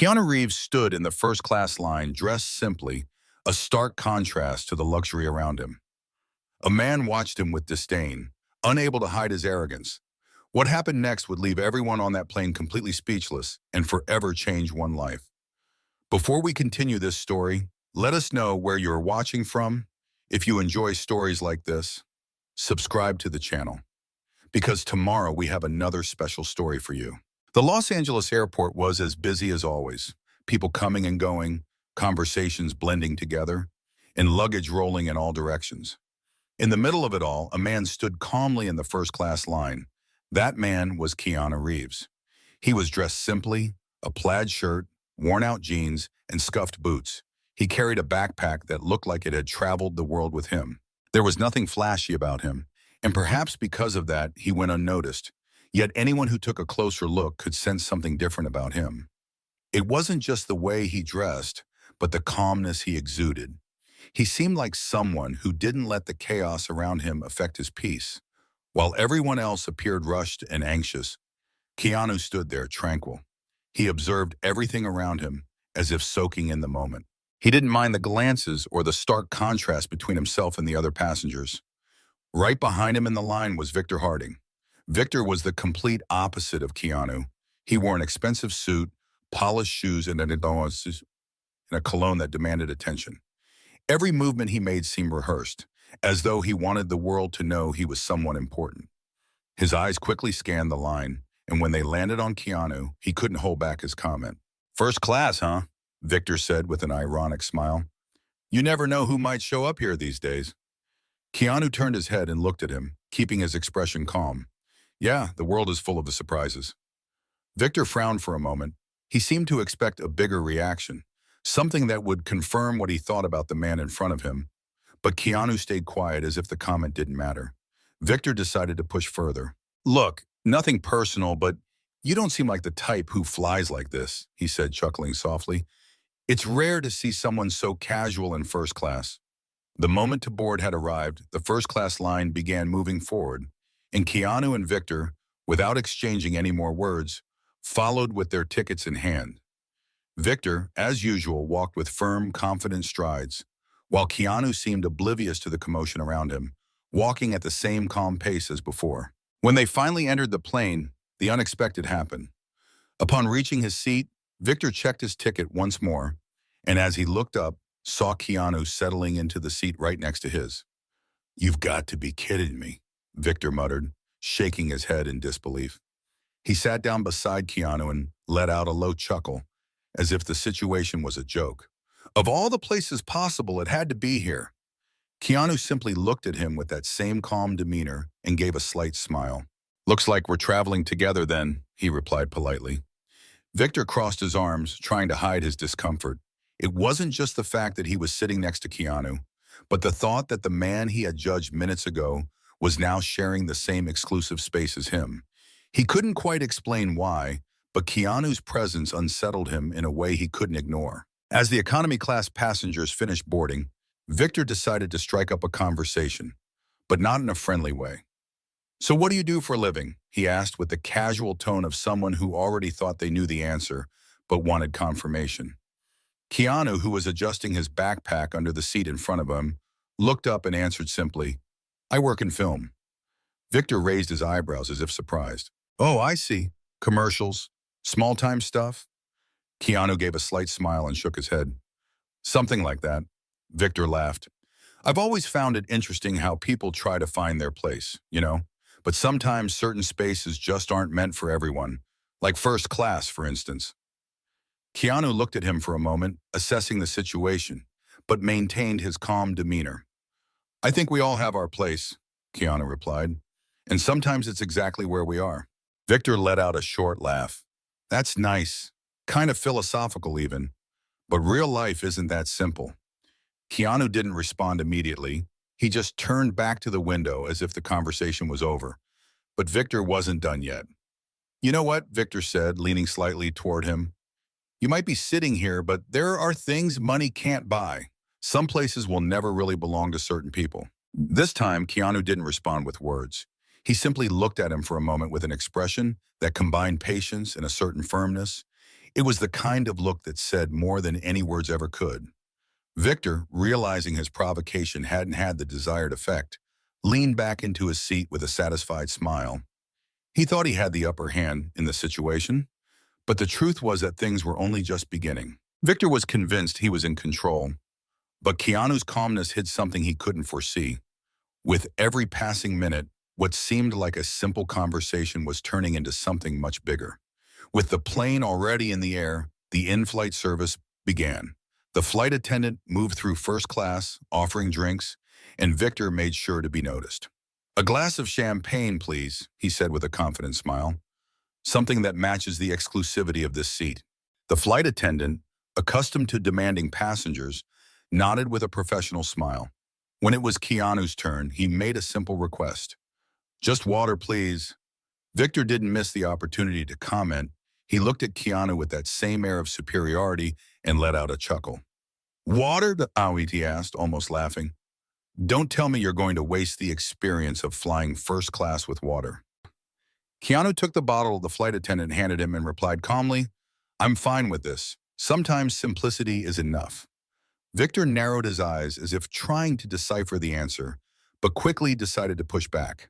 Keanu Reeves stood in the first-class line dressed simply, a stark contrast to the luxury around him. A man watched him with disdain, unable to hide his arrogance. What happened next would leave everyone on that plane completely speechless and forever change one life. Before we continue this story, let us know where you're watching from. If you enjoy stories like this, subscribe to the channel, because tomorrow we have another special story for you. The Los Angeles airport was as busy as always, people coming and going, conversations blending together, and luggage rolling in all directions. In the middle of it all, a man stood calmly in the first-class line. That man was Keanu Reeves. He was dressed simply, a plaid shirt, worn-out jeans, and scuffed boots. He carried a backpack that looked like it had traveled the world with him. There was nothing flashy about him, and perhaps because of that, he went unnoticed. Yet anyone who took a closer look could sense something different about him. It wasn't just the way he dressed, but the calmness he exuded. He seemed like someone who didn't let the chaos around him affect his peace. While everyone else appeared rushed and anxious, Keanu stood there tranquil. He observed everything around him as if soaking in the moment. He didn't mind the glances or the stark contrast between himself and the other passengers. Right behind him in the line was Victor Harding. Victor was the complete opposite of Keanu. He wore an expensive suit, polished shoes, and a cologne that demanded attention. Every movement he made seemed rehearsed, as though he wanted the world to know he was someone important. His eyes quickly scanned the line, and when they landed on Keanu, he couldn't hold back his comment. "First class, huh?" Victor said with an ironic smile. "You never know who might show up here these days." Keanu turned his head and looked at him, keeping his expression calm. "Yeah, the world is full of the surprises." Victor frowned for a moment. He seemed to expect a bigger reaction, something that would confirm what he thought about the man in front of him. But Keanu stayed quiet as if the comment didn't matter. Victor decided to push further. "Look, nothing personal, but you don't seem like the type who flies like this," he said, chuckling softly. "It's rare to see someone so casual in first class." The moment to board had arrived, the first-class line began moving forward, and Keanu and Victor, without exchanging any more words, followed with their tickets in hand. Victor, as usual, walked with firm, confident strides, while Keanu seemed oblivious to the commotion around him, walking at the same calm pace as before. When they finally entered the plane, the unexpected happened. Upon reaching his seat, Victor checked his ticket once more, and as he looked up, saw Keanu settling into the seat right next to his. "You've got to be kidding me," Victor muttered, shaking his head in disbelief. He sat down beside Keanu and let out a low chuckle, as if the situation was a joke. Of all the places possible, it had to be here. Keanu simply looked at him with that same calm demeanor and gave a slight smile. "Looks like we're traveling together then," he replied politely. Victor crossed his arms, trying to hide his discomfort. It wasn't just the fact that he was sitting next to Keanu, but the thought that the man he had judged minutes ago was now sharing the same exclusive space as him. He couldn't quite explain why, but Keanu's presence unsettled him in a way he couldn't ignore. As the economy class passengers finished boarding, Victor decided to strike up a conversation, but not in a friendly way. "So what do you do for a living?" he asked with the casual tone of someone who already thought they knew the answer, but wanted confirmation. Keanu, who was adjusting his backpack under the seat in front of him, looked up and answered simply, "I work in film." Victor raised his eyebrows as if surprised. "Oh, I see. Commercials? Small-time stuff?" Keanu gave a slight smile and shook his head. "Something like that." Victor laughed. "I've always found it interesting how people try to find their place, but sometimes certain spaces just aren't meant for everyone, like first class, for instance." Keanu looked at him for a moment, assessing the situation, but maintained his calm demeanor. "I think we all have our place," Keanu replied, "and sometimes it's exactly where we are." Victor let out a short laugh. "That's nice, kind of philosophical even, but real life isn't that simple." Keanu didn't respond immediately. He just turned back to the window as if the conversation was over. But Victor wasn't done yet. "You know what?" Victor said, leaning slightly toward him. "You might be sitting here, but there are things money can't buy. Some places will never really belong to certain people." This time, Keanu didn't respond with words. He simply looked at him for a moment with an expression that combined patience and a certain firmness. It was the kind of look that said more than any words ever could. Victor, realizing his provocation hadn't had the desired effect, leaned back into his seat with a satisfied smile. He thought he had the upper hand in the situation, but the truth was that things were only just beginning. Victor was convinced he was in control, but Keanu's calmness hid something he couldn't foresee. With every passing minute, what seemed like a simple conversation was turning into something much bigger. With the plane already in the air, the in-flight service began. The flight attendant moved through first class, offering drinks, and Victor made sure to be noticed. "A glass of champagne, please," he said with a confident smile, "something that matches the exclusivity of this seat." The flight attendant, accustomed to demanding passengers, nodded with a professional smile. When it was Keanu's turn, he made a simple request. "Just water, please." Victor didn't miss the opportunity to comment. He looked at Keanu with that same air of superiority and let out a chuckle. "Water?" he asked, almost laughing. "Don't tell me you're going to waste the experience of flying first class with water." Keanu took the bottle the flight attendant handed him and replied calmly, "I'm fine with this. Sometimes simplicity is enough." Victor narrowed his eyes as if trying to decipher the answer, but quickly decided to push back.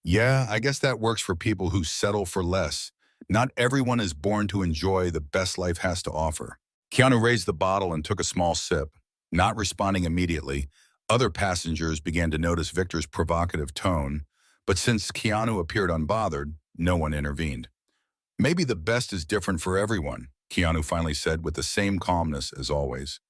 "Yeah, I guess that works for people who settle for less. Not everyone is born to enjoy the best life has to offer." Keanu raised the bottle and took a small sip. Not responding immediately, other passengers began to notice Victor's provocative tone, but since Keanu appeared unbothered, no one intervened. "Maybe the best is different for everyone," Keanu finally said with the same calmness as always.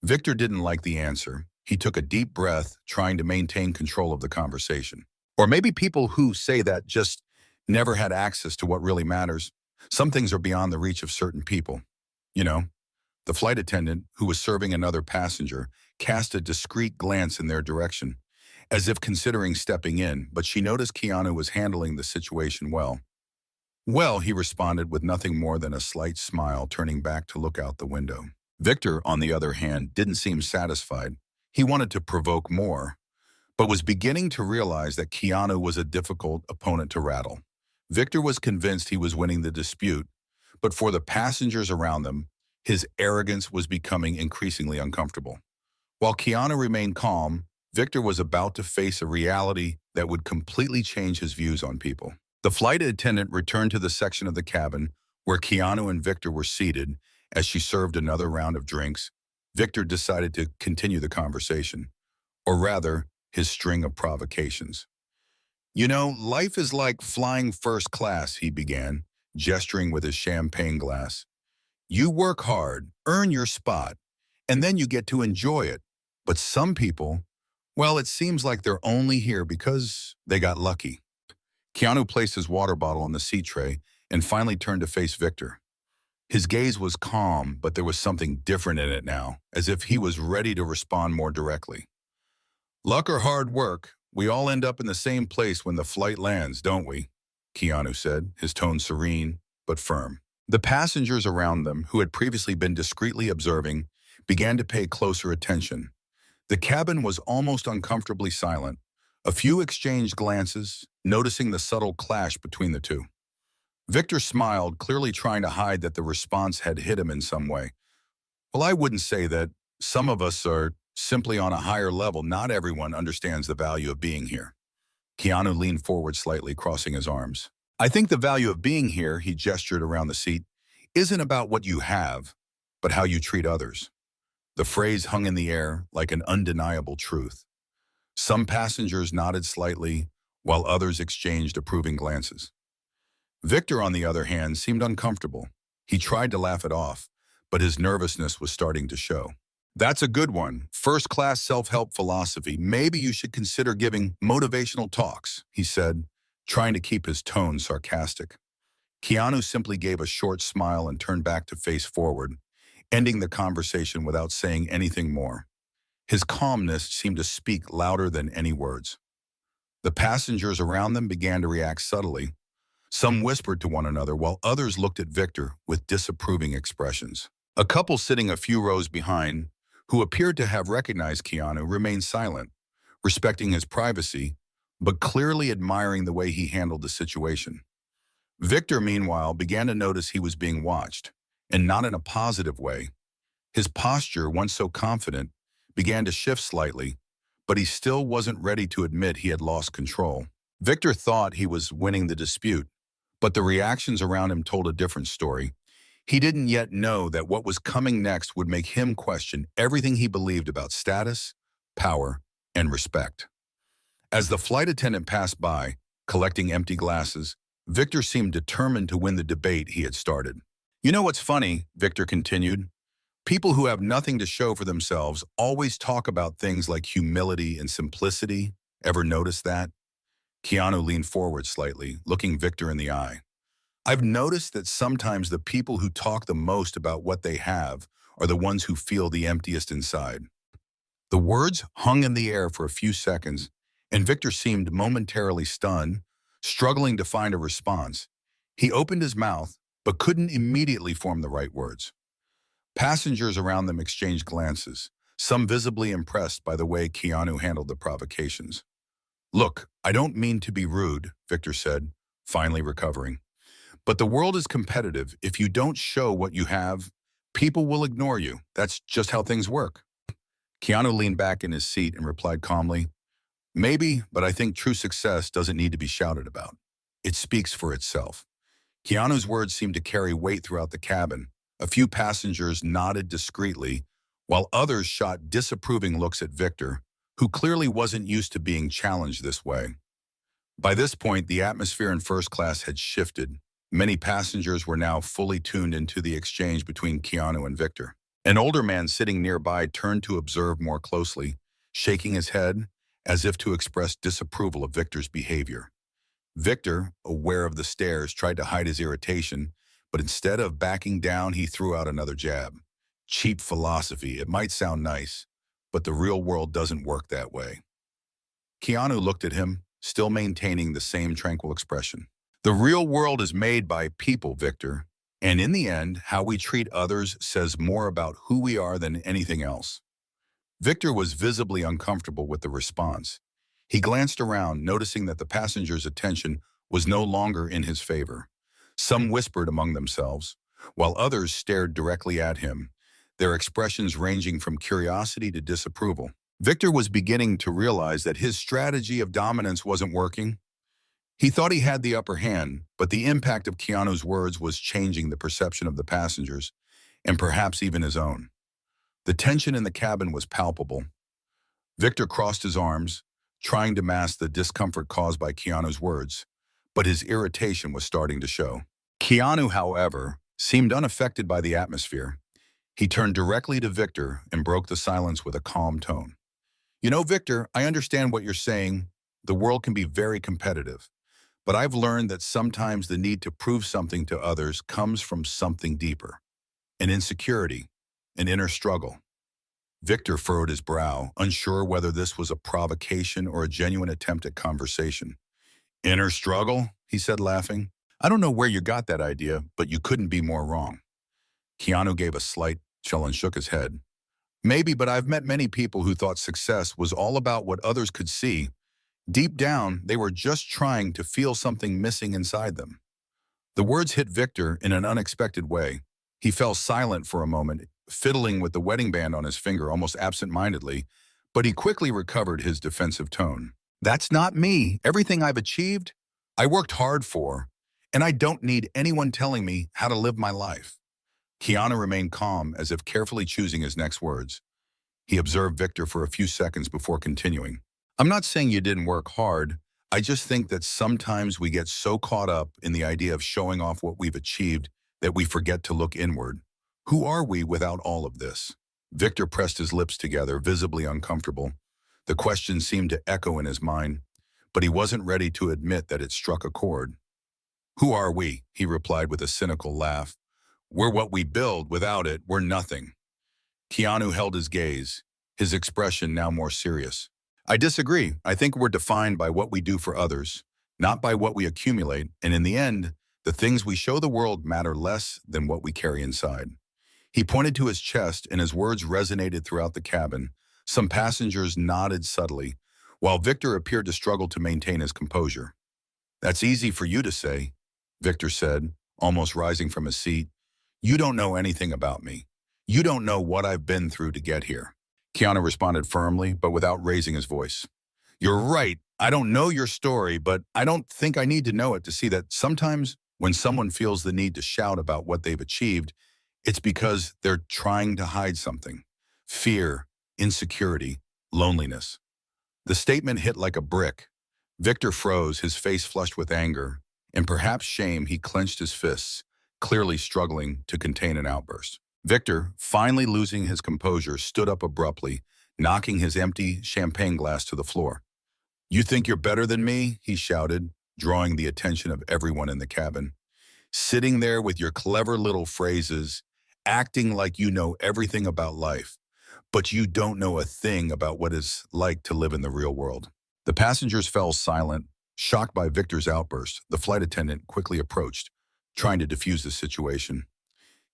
Victor didn't like the answer. He took a deep breath, trying to maintain control of the conversation. Or maybe people who say that just never had access to what really matters. Some things are beyond the reach of certain people. You know, the flight attendant, who was serving another passenger, cast a discreet glance in their direction, as if considering stepping in, but she noticed Keanu was handling the situation well. "Well," he responded with nothing more than a slight smile, turning back to look out the window. Victor, on the other hand, didn't seem satisfied. He wanted to provoke more, but was beginning to realize that Keanu was a difficult opponent to rattle. Victor was convinced he was winning the dispute, but for the passengers around them, his arrogance was becoming increasingly uncomfortable. While Keanu remained calm, Victor was about to face a reality that would completely change his views on people. The flight attendant returned to the section of the cabin where Keanu and Victor were seated. As she served another round of drinks, Victor decided to continue the conversation, or rather, his string of provocations. "You know, life is like flying first class," he began, gesturing with his champagne glass. "You work hard, earn your spot, and then you get to enjoy it. But some people, well, it seems like they're only here because they got lucky." Keanu placed his water bottle on the seat tray and finally turned to face Victor. His gaze was calm, but there was something different in it now, as if he was ready to respond more directly. "Luck or hard work, we all end up in the same place when the flight lands, don't we?" Keanu said, his tone serene but firm. The passengers around them, who had previously been discreetly observing, began to pay closer attention. The cabin was almost uncomfortably silent. A few exchanged glances, noticing the subtle clash between the two. Victor smiled, clearly trying to hide that the response had hit him in some way. "Well, I wouldn't say that. Some of us are simply on a higher level. Not everyone understands the value of being here." Keanu leaned forward slightly, crossing his arms. "I think the value of being here," he gestured around the seat, "isn't about what you have, but how you treat others." The phrase hung in the air like an undeniable truth. Some passengers nodded slightly, while others exchanged approving glances. Victor, on the other hand, seemed uncomfortable. He tried to laugh it off, but his nervousness was starting to show. "That's a good one. First-class self-help philosophy. Maybe you should consider giving motivational talks," he said, trying to keep his tone sarcastic. Keanu simply gave a short smile and turned back to face forward, ending the conversation without saying anything more. His calmness seemed to speak louder than any words. The passengers around them began to react subtly. Some whispered to one another, while others looked at Victor with disapproving expressions. A couple sitting a few rows behind, who appeared to have recognized Keanu, remained silent, respecting his privacy, but clearly admiring the way he handled the situation. Victor, meanwhile, began to notice he was being watched. and not in a positive way. His posture, once so confident, began to shift slightly, but he still wasn't ready to admit he had lost control. Victor thought he was winning the dispute, but the reactions around him told a different story. He didn't yet know that what was coming next would make him question everything he believed about status, power, and respect. As the flight attendant passed by, collecting empty glasses, Victor seemed determined to win the debate he had started. You know what's funny, Victor continued. People who have nothing to show for themselves always talk about things like humility and simplicity. Ever notice that? Keanu leaned forward slightly, looking Victor in the eye. I've noticed that sometimes the people who talk the most about what they have are the ones who feel the emptiest inside. The words hung in the air for a few seconds, and Victor seemed momentarily stunned, struggling to find a response. He opened his mouth, but couldn't immediately form the right words. Passengers around them exchanged glances, some visibly impressed by the way Keanu handled the provocations. Look, I don't mean to be rude, Victor said, finally recovering. But the world is competitive. If you don't show what you have, people will ignore you. That's just how things work. Keanu leaned back in his seat and replied calmly, maybe, but I think true success doesn't need to be shouted about. It speaks for itself. Keanu's words seemed to carry weight throughout the cabin. A few passengers nodded discreetly, while others shot disapproving looks at Victor, who clearly wasn't used to being challenged this way. By this point, the atmosphere in first class had shifted. Many passengers were now fully tuned into the exchange between Keanu and Victor. An older man sitting nearby turned to observe more closely, shaking his head as if to express disapproval of Victor's behavior. Victor, aware of the stares, tried to hide his irritation, but instead of backing down, he threw out another jab. Cheap philosophy, it might sound nice, but the real world doesn't work that way. Keanu looked at him, still maintaining the same tranquil expression. The real world is made by people, Victor, and in the end, how we treat others says more about who we are than anything else. Victor was visibly uncomfortable with the response. He glanced around, noticing that the passengers' attention was no longer in his favor. Some whispered among themselves, while others stared directly at him, their expressions ranging from curiosity to disapproval. Victor was beginning to realize that his strategy of dominance wasn't working. He thought he had the upper hand, but the impact of Keanu's words was changing the perception of the passengers, and perhaps even his own. The tension in the cabin was palpable. Victor crossed his arms, trying to mask the discomfort caused by Keanu's words, but his irritation was starting to show. Keanu, however, seemed unaffected by the atmosphere. He turned directly to Victor and broke the silence with a calm tone. You know, Victor, I understand what you're saying. The world can be very competitive. But I've learned that sometimes the need to prove something to others comes from something deeper. An insecurity, an inner struggle. Victor furrowed his brow, unsure whether this was a provocation or a genuine attempt at conversation. Inner struggle? He said, laughing. I don't know where you got that idea, but you couldn't be more wrong. Keanu gave a slight chill and shook his head. Maybe, but I've met many people who thought success was all about what others could see. Deep down, they were just trying to feel something missing inside them. The words hit Victor in an unexpected way. He fell silent for a moment, fiddling with the wedding band on his finger almost absent-mindedly, but he quickly recovered his defensive tone. That's not me. Everything I've achieved, I worked hard for, and I don't need anyone telling me how to live my life. Keanu remained calm, as if carefully choosing his next words. He observed Victor for a few seconds before continuing. I'm not saying you didn't work hard. I just think that sometimes we get so caught up in the idea of showing off what we've achieved that we forget to look inward. Who are we without all of this? Victor pressed his lips together, visibly uncomfortable. The question seemed to echo in his mind, but he wasn't ready to admit that it struck a chord. Who are we? He replied with a cynical laugh. We're what we build. Without it, we're nothing. Keanu held his gaze, his expression now more serious. I disagree. I think we're defined by what we do for others, not by what we accumulate, and in the end, the things we show the world matter less than what we carry inside. He pointed to his chest, and his words resonated throughout the cabin. Some passengers nodded subtly, while Victor appeared to struggle to maintain his composure. That's easy for you to say, Victor said, almost rising from his seat. "You don't know anything about me. You don't know what I've been through to get here." Keanu responded firmly, but without raising his voice. "You're right. I don't know your story, but I don't think I need to know it to see that sometimes when someone feels the need to shout about what they've achieved, it's because they're trying to hide something. Fear, insecurity, loneliness." The statement hit like a brick. Victor froze, his face flushed with anger, and perhaps shame. He clenched his fists, clearly struggling to contain an outburst. Victor, finally losing his composure, stood up abruptly, knocking his empty champagne glass to the floor. "You think you're better than me?" he shouted, drawing the attention of everyone in the cabin. "Sitting there with your clever little phrases, acting like you know everything about life, but you don't know a thing about what it's like to live in the real world." The passengers fell silent, shocked by Victor's outburst. The flight attendant quickly approached, trying to defuse the situation.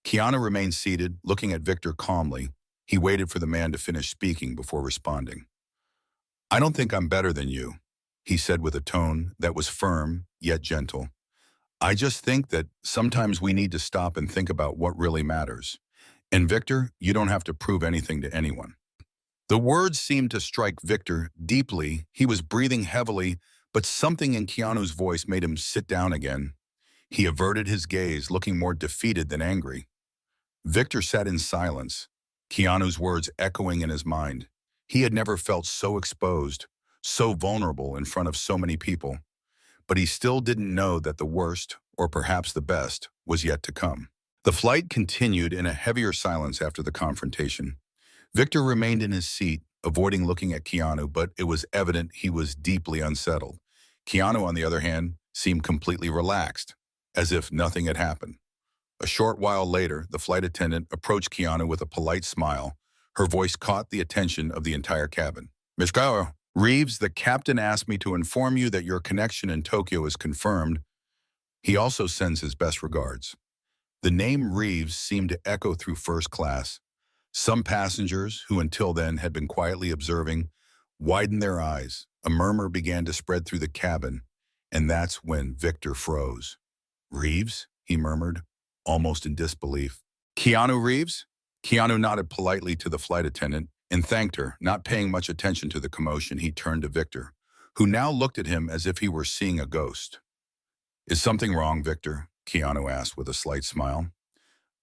Keanu remained seated, looking at Victor calmly. He waited for the man to finish speaking before responding. "I don't think I'm better than you," he said with a tone that was firm yet gentle. "I just think that sometimes we need to stop and think about what really matters. And Victor, you don't have to prove anything to anyone." The words seemed to strike Victor deeply. He was breathing heavily, but something in Keanu's voice made him sit down again. He averted his gaze, looking more defeated than angry. Victor sat in silence, Keanu's words echoing in his mind. He had never felt so exposed, so vulnerable in front of so many people, but he still didn't know that the worst, or perhaps the best, was yet to come. The flight continued in a heavier silence after the confrontation. Victor remained in his seat, avoiding looking at Keanu, but it was evident he was deeply unsettled. Keanu, on the other hand, seemed completely relaxed, as if nothing had happened. A short while later, the flight attendant approached Keanu with a polite smile. Her voice caught the attention of the entire cabin. "Mr. Reeves, the captain asked me to inform you that your connection in Tokyo is confirmed. He also sends his best regards." The name Reeves seemed to echo through first class. Some passengers, who until then had been quietly observing, widened their eyes. A murmur began to spread through the cabin, and that's when Victor froze. "Reeves?" he murmured, almost in disbelief. "Keanu Reeves?" Keanu nodded politely to the flight attendant and thanked her. Not paying much attention to the commotion, he turned to Victor, who now looked at him as if he were seeing a ghost. "Is something wrong, Victor?" Keanu asked with a slight smile.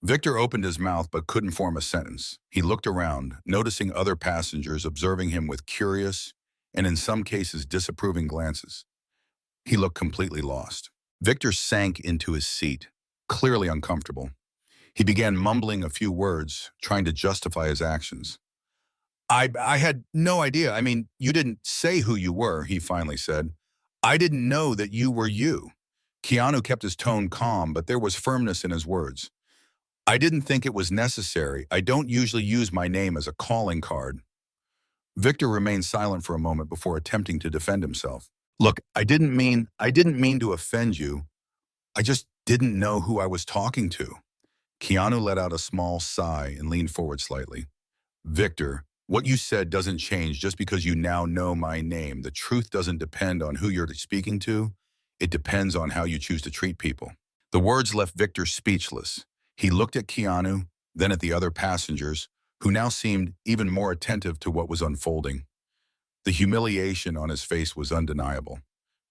Victor opened his mouth but couldn't form a sentence. He looked around, noticing other passengers observing him with curious and in some cases disapproving glances. He looked completely lost. Victor sank into his seat, clearly uncomfortable. He began mumbling a few words, trying to justify his actions. I had no idea. I mean, you didn't say who you were," he finally said. "I didn't know that you were you." Keanu kept his tone calm, but there was firmness in his words. "I didn't think it was necessary. I don't usually use my name as a calling card." Victor remained silent for a moment before attempting to defend himself. "Look, I didn't mean to offend you. I just didn't know who I was talking to." Keanu let out a small sigh and leaned forward slightly. "Victor, what you said doesn't change just because you now know my name. The truth doesn't depend on who you're speaking to. It depends on how you choose to treat people." The words left Victor speechless. He looked at Keanu, then at the other passengers, who now seemed even more attentive to what was unfolding. The humiliation on his face was undeniable.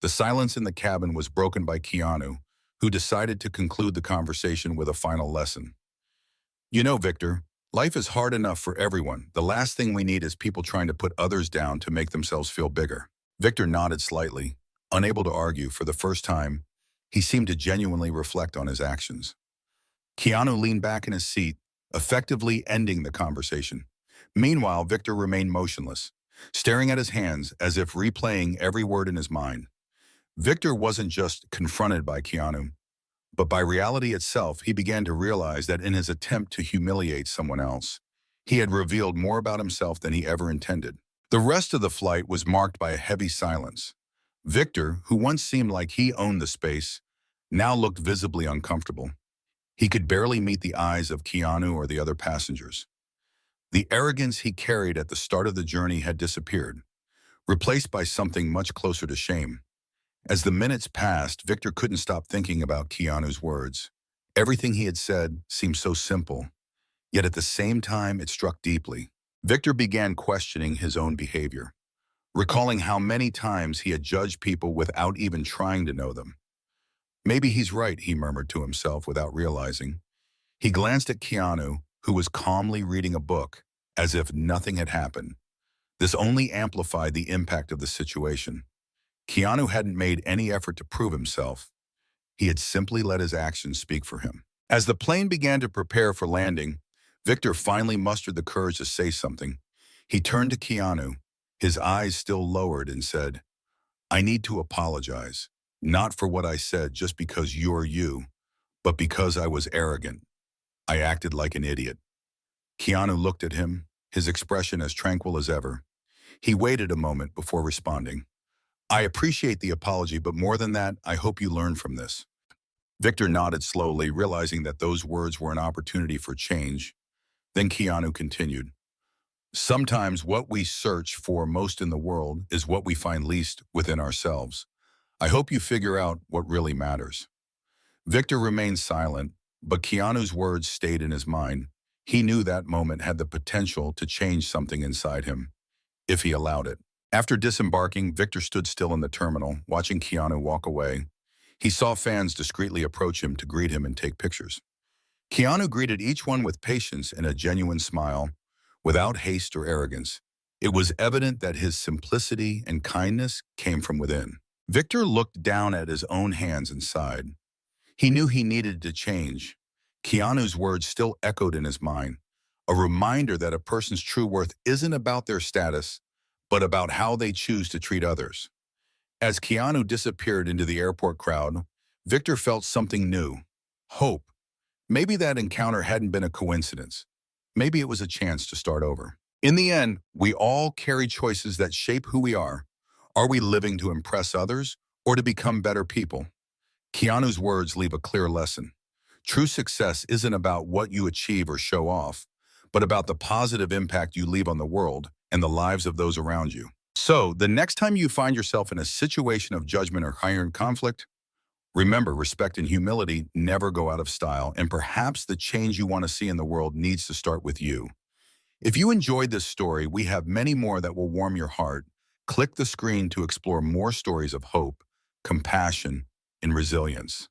The silence in the cabin was broken by Keanu, who decided to conclude the conversation with a final lesson. "You know, Victor, life is hard enough for everyone. The last thing we need is people trying to put others down to make themselves feel bigger." Victor nodded slightly, unable to argue. For the first time, he seemed to genuinely reflect on his actions. Keanu leaned back in his seat, effectively ending the conversation. Meanwhile, Victor remained motionless, staring at his hands as if replaying every word in his mind. Victor wasn't just confronted by Keanu, but by reality itself. He began to realize that in his attempt to humiliate someone else, he had revealed more about himself than he ever intended. The rest of the flight was marked by a heavy silence. Victor, who once seemed like he owned the space, now looked visibly uncomfortable. He could barely meet the eyes of Keanu or the other passengers. The arrogance he carried at the start of the journey had disappeared, replaced by something much closer to shame. As the minutes passed, Victor couldn't stop thinking about Keanu's words. Everything he had said seemed so simple, yet at the same time it struck deeply. Victor began questioning his own behavior, recalling how many times he had judged people without even trying to know them. Maybe he's right, he murmured to himself without realizing. He glanced at Keanu, who was calmly reading a book, as if nothing had happened. This only amplified the impact of the situation. Keanu hadn't made any effort to prove himself. He had simply let his actions speak for him. As the plane began to prepare for landing, Victor finally mustered the courage to say something. He turned to Keanu, his eyes still lowered, and said, "I need to apologize, not for what I said just because you're you, but because I was arrogant. I acted like an idiot." Keanu looked at him, his expression as tranquil as ever. He waited a moment before responding. "I appreciate the apology, but more than that, I hope you learn from this." Victor nodded slowly, realizing that those words were an opportunity for change. Then Keanu continued, "Sometimes what we search for most in the world is what we find least within ourselves. I hope you figure out what really matters." Victor remained silent, but Keanu's words stayed in his mind. He knew that moment had the potential to change something inside him, if he allowed it. After disembarking, Victor stood still in the terminal, watching Keanu walk away. He saw fans discreetly approach him to greet him and take pictures. Keanu greeted each one with patience and a genuine smile, without haste or arrogance. It was evident that his simplicity and kindness came from within. Victor looked down at his own hands and sighed. He knew he needed to change. Keanu's words still echoed in his mind, a reminder that a person's true worth isn't about their status, but about how they choose to treat others. As Keanu disappeared into the airport crowd, Victor felt something new, hope. Maybe that encounter hadn't been a coincidence. Maybe it was a chance to start over. In the end, we all carry choices that shape who we are. Are we living to impress others or to become better people? Keanu's words leave a clear lesson. True success isn't about what you achieve or show off, but about the positive impact you leave on the world and the lives of those around you. So, the next time you find yourself in a situation of judgment or higher conflict, remember, respect and humility never go out of style, and perhaps the change you want to see in the world needs to start with you. If you enjoyed this story, we have many more that will warm your heart. Click the screen to explore more stories of hope, compassion, and resilience.